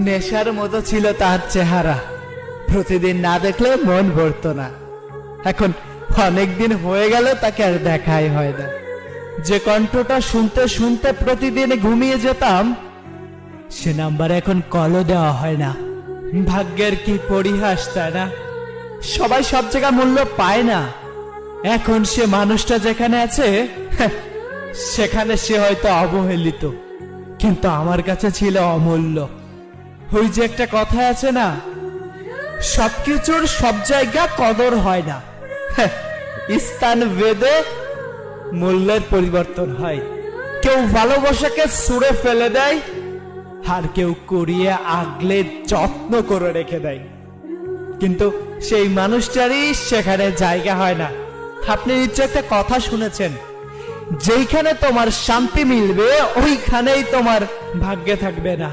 নেশার মতো ছিল তার চেহারা, প্রতিদিন না দেখলে মন ভরতো না। এখন অনেকদিন হয়ে গেল তাকে আর দেখাই হয় না। যে কণ্ঠটা শুনতে শুনতে প্রতিদিন ঘুমিয়ে যেতাম, সে নাম্বার এখন কলও দেওয়া হয় না। ভাগ্যের কি পরিহাস, তাই না? সবাই সব জায়গা মূল্য পায় না। এখন সে মানুষটা যেখানে আছে সেখানে সে হয়তো অবহেলিত, কিন্তু আমার কাছে ছিল অমূল্য। ওই যে একটা কথা আছে না, সবকিছুর সব জায়গা কদর হয় না, স্থান ভেদে মূল্যের পরিবর্তন হয়। কেউ ভালোবাসাকে ছুঁড়ে ফেলে দেয়, আর কেউ কুড়িয়ে আগলে যত্ন করে রেখে দেয়, কিন্তু সেই মানুষটারই সেখানে জায়গা হয় না। আপনি নিশ্চয় একটা কথা শুনেছেন, যেইখানে তোমার শান্তি মিলবে ওইখানেই তোমার ভাগ্যে থাকবে না।